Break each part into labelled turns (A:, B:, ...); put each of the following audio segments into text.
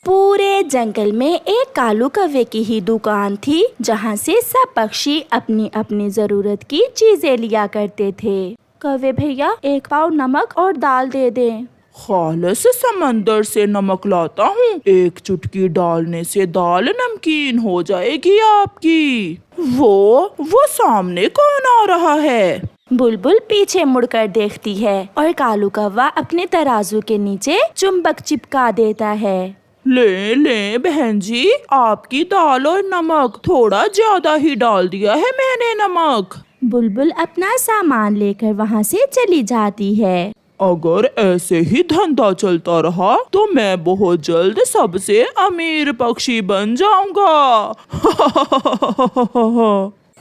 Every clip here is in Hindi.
A: पूरे जंगल में एक कालू कौवे की ही दुकान थी, जहाँ से सब पक्षी अपनी अपनी जरूरत की चीजें लिया करते थे। कौवे भैया, एक पाव नमक और दाल दे दें।
B: खालस समंदर से नमक लाता हूँ, एक चुटकी डालने से दाल नमकीन हो जाएगी आपकी। वो सामने कौन आ रहा है?
A: बुलबुल पीछे मुड़कर देखती है और कालू कौवा अपने तराजू के नीचे चुंबक चिपका देता है।
B: ले बहन जी, आपकी दाल और नमक, थोड़ा ज्यादा ही डाल दिया है मैंने नमक।
A: बुलबुल अपना सामान लेकर वहाँ से चली जाती है।
B: अगर ऐसे ही धंधा चलता रहा तो मैं बहुत जल्द सबसे अमीर पक्षी बन जाऊंगा।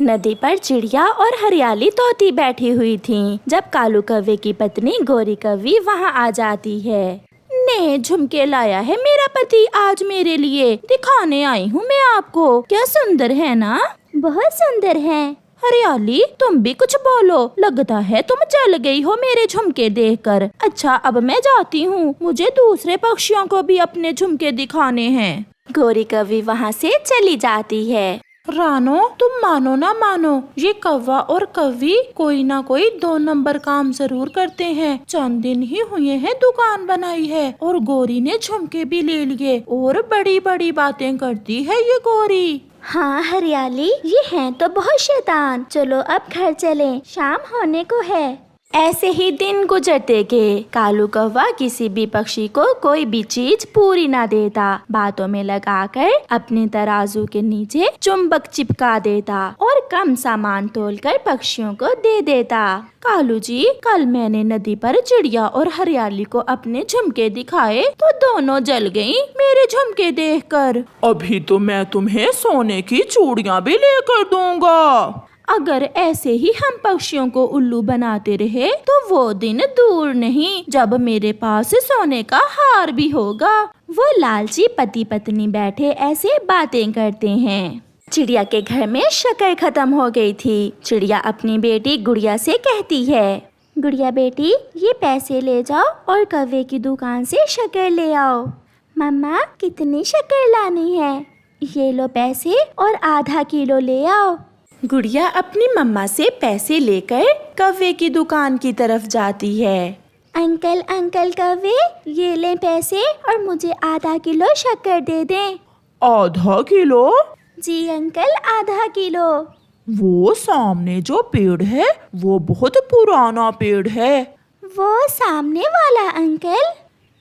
A: नदी पर चिड़िया और हरियाली तोती बैठी हुई थीं, जब कालू कौवे की पत्नी गोरी कौवी वहाँ आ जाती है। ने झुमके लाया है मेरा पति आज मेरे लिए, दिखाने आई हूँ मैं आपको। क्या सुंदर है ना? बहुत सुंदर है। हरियाली, तुम भी कुछ बोलो, लगता है तुम जल गई हो मेरे झुमके देखकर। अच्छा, अब मैं जाती हूँ, मुझे दूसरे पक्षियों को भी अपने झुमके दिखाने हैं। गोरी कौवी वहाँ से चली जाती है।
C: रानो, तुम मानो ना मानो, ये कौवा और कौवी कोई ना कोई 2 नंबर काम जरूर करते हैं। चंद दिन ही हुए हैं दुकान बनाई है और गोरी ने झुमके भी ले लिए और बड़ी बड़ी बातें करती है ये गोरी।
A: हाँ हरियाली, ये हैं तो बहुत शैतान। चलो अब घर चलें, शाम होने को है। ऐसे ही दिन गुजरते गए। कालू कौवा किसी भी पक्षी को कोई भी चीज पूरी ना देता, बातों में लगाकर अपने तराजू के नीचे चुंबक चिपका देता और कम सामान तोलकर पक्षियों को दे देता। कालू जी, कल मैंने नदी पर चिड़िया और हरियाली को अपने झुमके दिखाए तो दोनों जल गयीं मेरे झुमके देखकर।
B: अभी तो मैं तुम्हें सोने की चूड़ियाँ भी लेकर दूंगा।
A: अगर ऐसे ही हम पक्षियों को उल्लू बनाते रहे तो वो दिन दूर नहीं जब मेरे पास सोने का हार भी होगा। वो लालची पति पत्नी बैठे ऐसे बातें करते हैं। चिड़िया के घर में शक्कर खत्म हो गई थी। चिड़िया अपनी बेटी गुड़िया से कहती है, गुड़िया बेटी, ये पैसे ले जाओ और कौवे की दुकान से शक्कर ले आओ। मम्मा, कितनी शक्कर लानी है? ये लो पैसे और आधा किलो ले आओ। गुड़िया अपनी मम्मा से पैसे लेकर कौवे की दुकान की तरफ जाती है। अंकल कौवे, ये लें पैसे और मुझे आधा किलो शक्कर दे दें।
B: आधा किलो?
A: जी अंकल, आधा किलो।
B: वो सामने जो पेड़ है वो बहुत पुराना पेड़ है।
A: वो सामने वाला अंकल?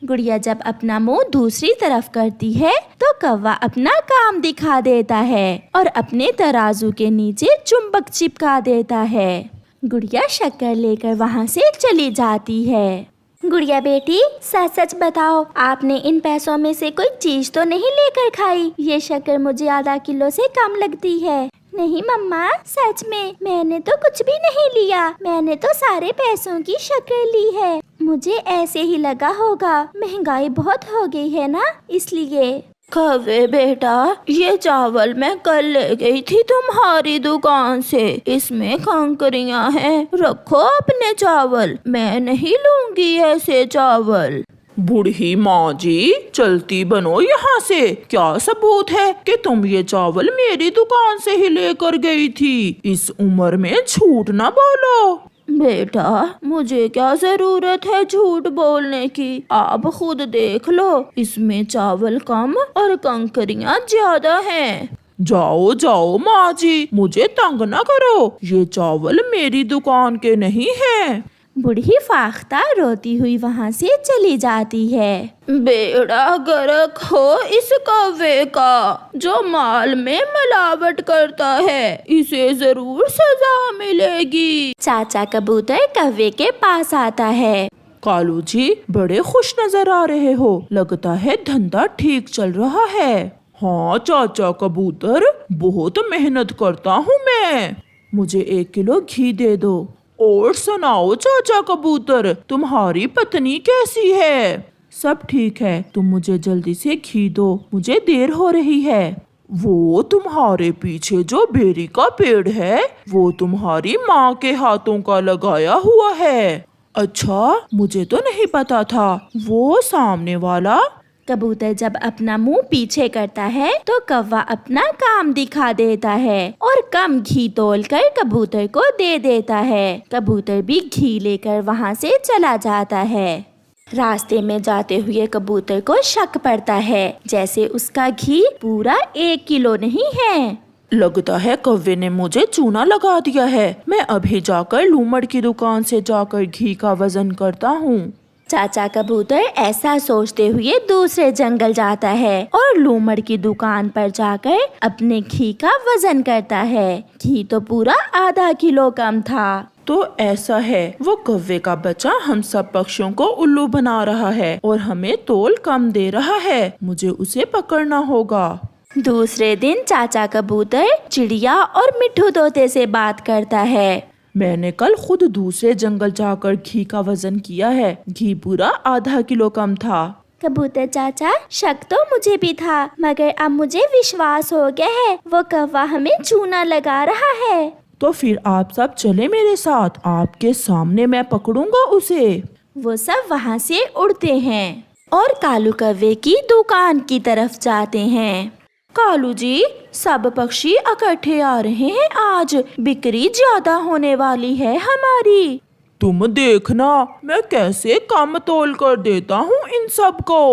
A: गुड़िया जब अपना मुंह दूसरी तरफ करती है तो कौवा अपना काम दिखा देता है और अपने तराजू के नीचे चुंबक चिपका देता है। गुड़िया शक्कर लेकर वहाँ से चली जाती है। गुड़िया बेटी, सच सच बताओ, आपने इन पैसों में से कोई चीज तो नहीं लेकर खाई? ये शक्कर मुझे आधा किलो से कम लगती है। नहीं मम्मा, सच में मैंने तो कुछ भी नहीं लिया। मैंने तो सारे पैसों की शक्कर ली है। मुझे ऐसे ही लगा होगा, महंगाई बहुत हो गई है ना, इसलिए। कौवे बेटा, ये चावल मैं कल ले गई थी तुम्हारी दुकान से, इसमें कंकरियां हैं, रखो अपने चावल, मैं नहीं लूंगी ऐसे चावल।
B: बूढ़ी माँ जी, चलती बनो यहाँ से। क्या सबूत है कि तुम ये चावल मेरी दुकान से ही लेकर गई थी? इस उम्र में झूठ ना बोलो।
A: बेटा, मुझे क्या जरूरत है झूठ बोलने की? आप खुद देख लो, इसमें चावल कम और कंकरियां ज्यादा हैं।
B: जाओ जाओ माँ जी, मुझे तंग न करो, ये चावल मेरी दुकान के नहीं हैं।
A: बूढ़ी फाख्ता रोती हुई वहाँ से चली जाती है। बेड़ा गर्क हो इस कौवे का, जो माल में मिलावट करता है, इसे जरूर सजा मिलेगी। चाचा कबूतर कौवे के पास आता है।
B: कालू जी, बड़े खुश नजर आ रहे हो, लगता है धंधा ठीक चल रहा है। हाँ चाचा कबूतर, बहुत मेहनत करता हूँ मैं। मुझे 1 किलो घी दे दो। और सुनाओ चाचा कबूतर, तुम्हारी पत्नी कैसी है? सब ठीक है, तुम मुझे जल्दी से घी दो, मुझे देर हो रही है। वो तुम्हारे पीछे जो बेरी का पेड़ है, वो तुम्हारी माँ के हाथों का लगाया हुआ है। अच्छा, मुझे तो नहीं पता था। वो सामने वाला?
A: कबूतर जब अपना मुंह पीछे करता है तो कौवा अपना काम दिखा देता है और कम घी तोलकर कबूतर को दे देता है। कबूतर भी घी लेकर वहाँ से चला जाता है। रास्ते में जाते हुए कबूतर को शक पड़ता है जैसे उसका घी पूरा 1 किलो नहीं है।
B: लगता है कौवे ने मुझे चूना लगा दिया है। मैं अभी जाकर लूमड़ की दुकान से जाकर घी का वजन करता हूँ।
A: चाचा कबूतर ऐसा सोचते हुए दूसरे जंगल जाता है और लूमड़ की दुकान पर जाकर अपने घी का वजन करता है। घी तो पूरा आधा किलो कम था।
B: तो ऐसा है, वो कौवे का बच्चा हम सब पक्षियों को उल्लू बना रहा है और हमें तोल कम दे रहा है। मुझे उसे पकड़ना होगा।
A: दूसरे दिन चाचा कबूतर चिड़िया और मिट्ठू तोते से बात करता है।
B: मैंने कल खुद दूसरे जंगल जाकर घी का वजन किया है। घी पूरा आधा किलो कम था।
A: कबूतर चाचा, शक तो मुझे भी था मगर अब मुझे विश्वास हो गया है वो कौवा हमें चूना लगा रहा है।
B: तो फिर आप सब चले मेरे साथ। आपके सामने मैं पकड़ूंगा उसे।
A: वो सब वहाँ से उड़ते हैं और कालू कौवे की दुकान की तरफ जाते हैं। कालू जी, सब पक्षी इकट्ठे आ रहे हैं। आज बिक्री ज्यादा होने वाली है हमारी।
B: तुम देखना मैं कैसे कम तोल कर देता हूँ इन सब को।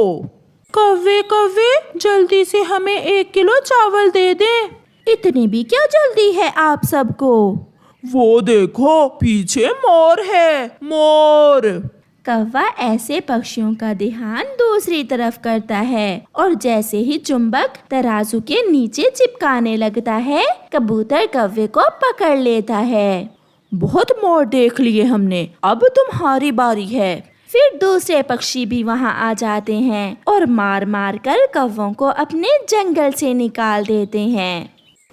C: कौवे कौवे, जल्दी से हमें 1 किलो चावल दे दे।
A: इतनी भी क्या जल्दी है आप सबको?
B: वो देखो पीछे मोर है, मोर।
A: कौवा ऐसे पक्षियों का ध्यान दूसरी तरफ करता है और जैसे ही चुंबक तराजू के नीचे चिपकाने लगता है कबूतर कौवे को पकड़ लेता है।
B: बहुत मोर देख लिए हमने, अब तुम्हारी बारी है।
A: फिर दूसरे पक्षी भी वहाँ आ जाते हैं और मार मार कर कौवों को अपने जंगल से निकाल देते हैं।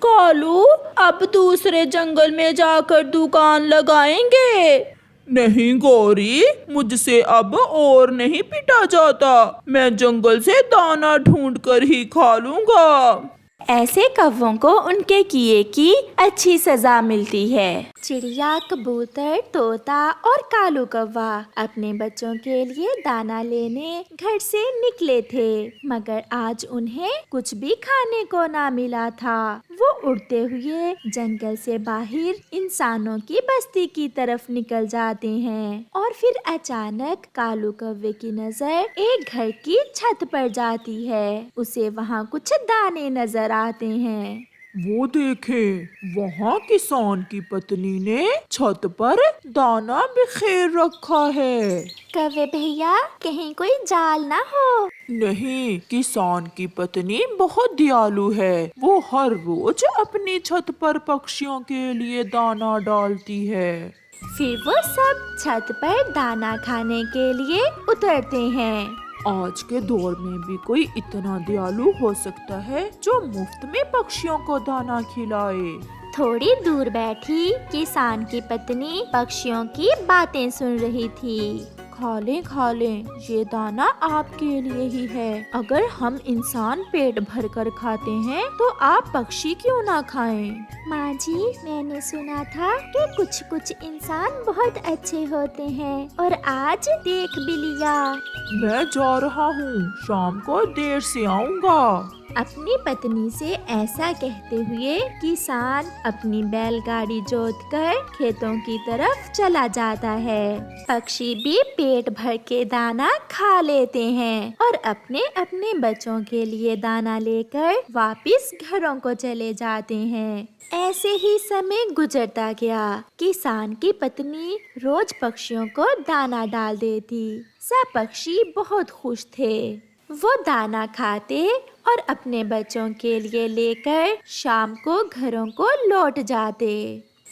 C: कालू, अब दूसरे जंगल में जाकर दुकान लगाएंगे।
B: नहीं गौरी, मुझसे अब और नहीं पिटा जाता। मैं जंगल से दाना ढूंढ कर ही खा लूंगा।
A: ऐसे कौवों को उनके किए की अच्छी सजा मिलती है। चिड़िया, कबूतर, तोता और कालू कौवा अपने बच्चों के लिए दाना लेने घर से निकले थे मगर आज उन्हें कुछ भी खाने को ना मिला था। वो उड़ते हुए जंगल से बाहर इंसानों की बस्ती की तरफ निकल जाते हैं और फिर अचानक कालू कौवे की नजर एक घर की छत पर जाती है। उसे वहाँ कुछ दाने नजर आते हैं।
B: वो देखे, वहाँ किसान की पत्नी ने छत पर दाना बिखेर रखा है।
A: कौवे भैया, कहीं कोई जाल ना हो।
B: नहीं, किसान की पत्नी बहुत दयालु है। वो हर रोज अपनी छत पर पक्षियों के लिए दाना डालती है।
A: फिर वो सब छत पर दाना खाने के लिए उतरते हैं।
B: आज के दौर में भी कोई इतना दयालु हो सकता है जो मुफ्त में पक्षियों को दाना खिलाए।
A: थोड़ी दूर बैठी किसान की पत्नी पक्षियों की बातें सुन रही थी।
C: खा लें, ये दाना आपके लिए ही है। अगर हम इंसान पेट भर कर खाते हैं तो आप पक्षी क्यों ना खाएं?
A: माँ जी, मैंने सुना था कि कुछ कुछ इंसान बहुत अच्छे होते हैं और आज देख भी लिया।
B: मैं जा रहा हूँ, शाम को देर से आऊँगा।
A: अपनी पत्नी से ऐसा कहते हुए किसान अपनी बैलगाड़ी जोतकर खेतों की तरफ चला जाता है। पक्षी भी पेट भर के दाना खा लेते हैं और अपने अपने बच्चों के लिए दाना लेकर वापस घरों को चले जाते हैं। ऐसे ही समय गुजरता गया। किसान की पत्नी रोज पक्षियों को दाना डाल देती। सब पक्षी बहुत खुश थे। वो दाना खाते और अपने बच्चों के लिए लेकर शाम को घरों को लौट जाते।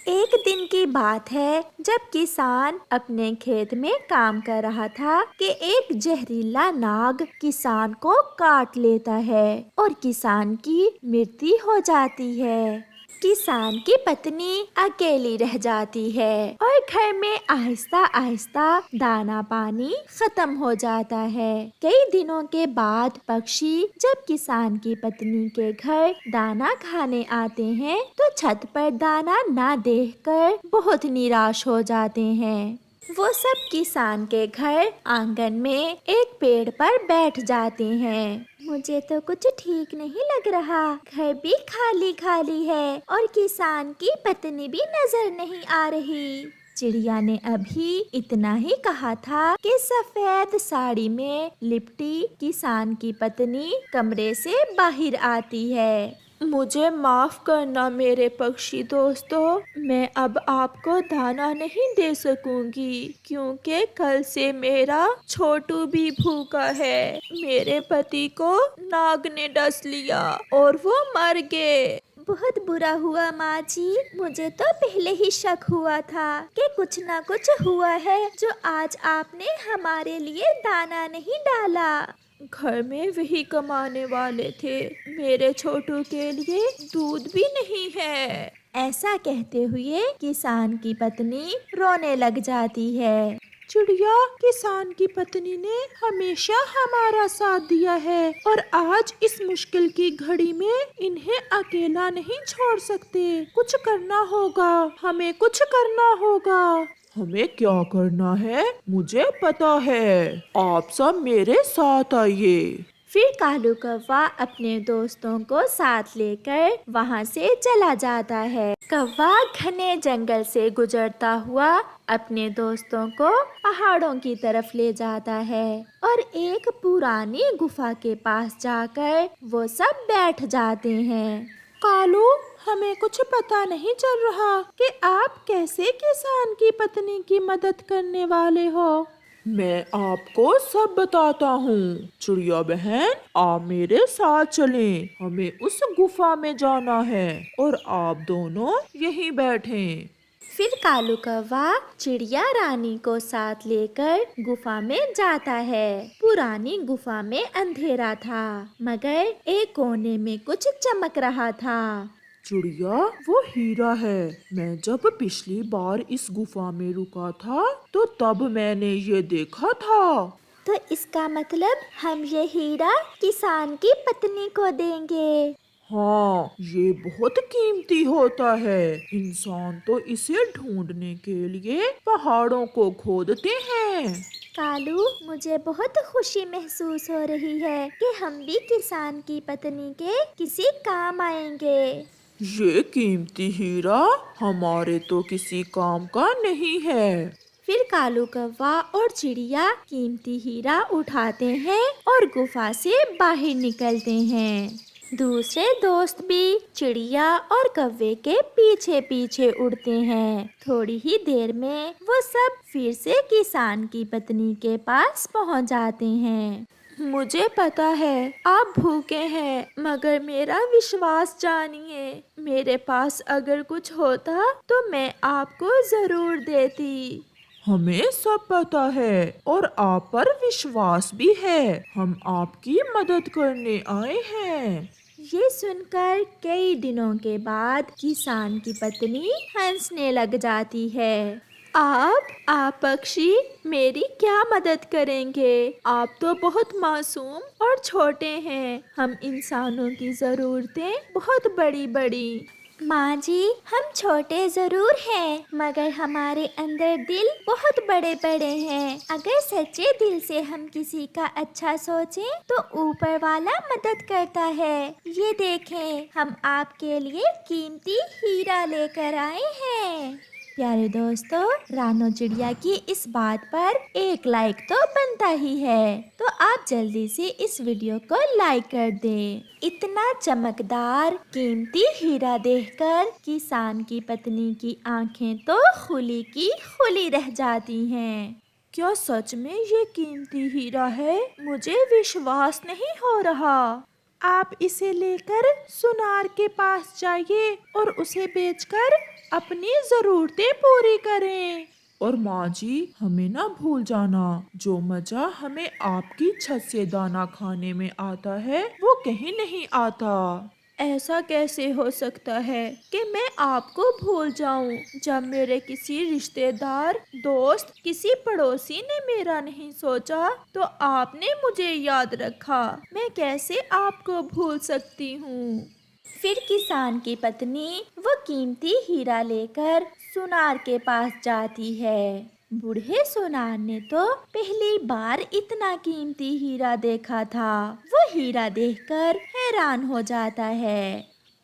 A: एक दिन की बात है जब किसान अपने खेत में काम कर रहा था कि एक जहरीला नाग किसान को काट लेता है और किसान की मृत्यु हो जाती है। किसान की पत्नी अकेली रह जाती है और घर में आहिस्ता आहिस्ता दाना पानी खत्म हो जाता है। कई दिनों के बाद पक्षी जब किसान की पत्नी के घर दाना खाने आते हैं तो छत पर दाना ना देखकर बहुत निराश हो जाते हैं। वो सब किसान के घर आंगन में एक पेड़ पर बैठ जाते हैं। मुझे तो कुछ ठीक नहीं लग रहा, घर भी खाली खाली है और किसान की पत्नी भी नजर नहीं आ रही। चिड़िया ने अभी इतना ही कहा था कि सफेद साड़ी में लिपटी किसान की पत्नी कमरे से बाहर आती है। मुझे माफ करना मेरे पक्षी दोस्तों, मैं अब आपको दाना नहीं दे सकूंगी क्योंकि कल से मेरा छोटू भी भूखा है। मेरे पति को नाग ने डस लिया और वो मर गए। बहुत बुरा हुआ माँ जी, मुझे तो पहले ही शक हुआ था कि कुछ ना कुछ हुआ है जो आज आपने हमारे लिए दाना नहीं डाला। घर में वही कमाने वाले थे, मेरे छोटू के लिए दूध भी नहीं है। ऐसा कहते हुए किसान की पत्नी रोने लग जाती है।
C: चिड़िया, किसान की पत्नी ने हमेशा हमारा साथ दिया है और आज इस मुश्किल की घड़ी में इन्हें अकेला नहीं छोड़ सकते। कुछ करना होगा, हमें कुछ करना होगा।
B: हमें क्या करना है मुझे पता है, आप सब मेरे साथ आइए।
A: फिर कालू कौवा अपने दोस्तों को साथ लेकर वहाँ से चला जाता है। कौवा घने जंगल से गुजरता हुआ अपने दोस्तों को पहाड़ों की तरफ ले जाता है और एक पुरानी गुफा के पास जाकर वो सब बैठ जाते हैं।
C: कालू, हमें कुछ पता नहीं चल रहा कि आप कैसे किसान की पत्नी की मदद करने वाले हो।
B: मैं आपको सब बताता हूँ। चिड़िया बहन, आप मेरे साथ चलें, हमें उस गुफा में जाना है और आप दोनों यहीं बैठें।
A: फिर कालू कौवा चिड़िया रानी को साथ लेकर गुफा में जाता है। पुरानी गुफा में अंधेरा था मगर एक कोने में कुछ चमक रहा था।
B: चिड़िया, वो हीरा है। मैं जब पिछली बार इस गुफा में रुका था तो तब मैंने ये देखा था।
A: तो इसका मतलब हम ये हीरा किसान की पत्नी को देंगे।
B: हाँ, ये बहुत कीमती होता है। इंसान तो इसे ढूंढने के लिए पहाड़ों को खोदते हैं।
A: कालू, मुझे बहुत खुशी महसूस हो रही है कि हम भी किसान की पत्नी के किसी काम आएंगे।
B: ये कीमती हीरा हमारे तो किसी काम का नहीं है।
A: फिर कालू कौवा और चिड़िया कीमती हीरा उठाते हैं और गुफा से बाहर निकलते हैं। दूसरे दोस्त भी चिड़िया और कौवे के पीछे पीछे उड़ते हैं। थोड़ी ही देर में वो सब फिर से किसान की पत्नी के पास पहुंच जाते हैं। मुझे पता है आप भूखे हैं मगर मेरा विश्वास जानिए, मेरे पास अगर कुछ होता तो मैं आपको जरूर देती।
B: हमें सब पता है और आप पर विश्वास भी है। हम आपकी मदद करने आए हैं।
A: ये सुनकर कई दिनों के बाद किसान की पत्नी हंसने लग जाती है। आप पक्षी मेरी क्या मदद करेंगे? आप तो बहुत मासूम और छोटे हैं। हम इंसानों की जरूरतें बहुत बड़ी बड़ी। माँ जी, हम छोटे जरूर हैं मगर हमारे अंदर दिल बहुत बड़े बड़े हैं। अगर सच्चे दिल से हम किसी का अच्छा सोचें तो ऊपर वाला मदद करता है। ये देखें, हम आपके लिए कीमती हीरा लेकर आए हैं। प्यारे दोस्तों, रानो चिड़िया की इस बात पर एक लाइक तो बनता ही है, तो आप जल्दी से इस वीडियो को लाइक कर दें। इतना चमकदार कीमती हीरा देखकर किसान की पत्नी की आंखें तो खुली की खुली रह जाती हैं। क्या सच में ये कीमती हीरा है? मुझे विश्वास नहीं हो रहा।
C: आप इसे लेकर सुनार के पास जाइए और उसे बेचकर अपनी जरूरतें पूरी करें।
B: और माँ जी, हमें ना भूल जाना, जो मजा हमें आपकी छत से दाना खाने में आता है वो कहीं नहीं आता।
A: ऐसा कैसे हो सकता है कि मैं आपको भूल जाऊं जब मेरे किसी रिश्तेदार, दोस्त, किसी पड़ोसी ने मेरा नहीं सोचा तो आपने मुझे याद रखा। मैं कैसे आपको भूल सकती हूँ? फिर किसान की पत्नी वो कीमती हीरा लेकर सुनार के पास जाती है। बूढ़े सोनार ने तो पहली बार इतना कीमती हीरा देखा था। वो हीरा देखकर हैरान हो जाता है।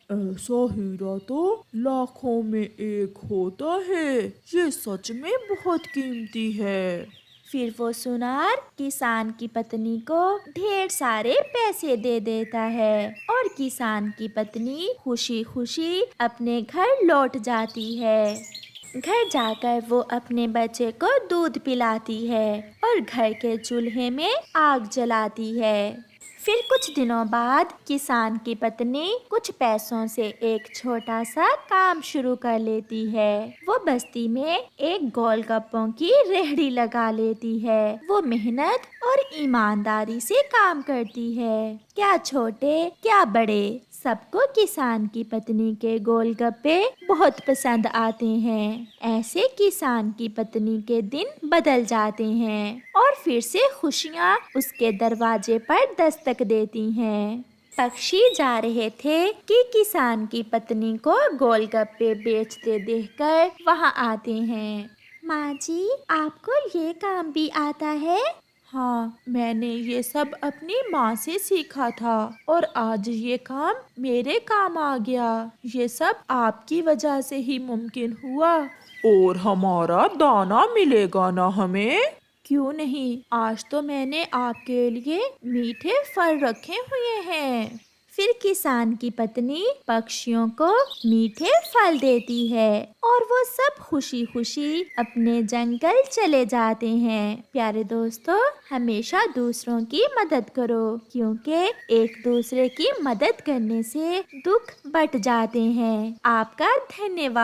B: ऐसा हीरा तो लाखों में एक होता है, ये सच में बहुत कीमती है।
A: फिर वो सुनार किसान की पत्नी को ढेर सारे पैसे दे देता है और किसान की पत्नी खुशी खुशी अपने घर लौट जाती है। घर जाकर वो अपने बच्चे को दूध पिलाती है और घर के चूल्हे में आग जलाती है। फिर कुछ दिनों बाद किसान की पत्नी कुछ पैसों से एक छोटा सा काम शुरू कर लेती है। वो बस्ती में एक गोलगप्पों की रेहड़ी लगा लेती है। वो मेहनत और ईमानदारी से काम करती है। क्या छोटे क्या बड़े, सबको किसान की पत्नी के गोलगप्पे बहुत पसंद आते हैं। ऐसे किसान की पत्नी के दिन बदल जाते हैं और फिर से खुशियाँ उसके दरवाजे पर दस्तक देती हैं। पक्षी जा रहे थे कि किसान की पत्नी को गोलगप्पे बेचते देखकर वहाँ आते हैं। माँ जी, आपको ये काम भी आता है?
C: हाँ, मैंने ये सब अपनी माँ से सीखा था और आज ये काम मेरे काम आ गया। ये सब आपकी वजह से ही मुमकिन हुआ।
B: और हमारा दाना मिलेगा ना हमें?
C: क्यों नहीं, आज तो मैंने आपके लिए मीठे फल रखे हुए हैं।
A: फिर किसान की पत्नी पक्षियों को मीठे फल देती है और वो सब खुशी खुशी अपने जंगल चले जाते हैं। प्यारे दोस्तों, हमेशा दूसरों की मदद करो, क्योंकि एक दूसरे की मदद करने से दुख बट जाते हैं। आपका धन्यवाद।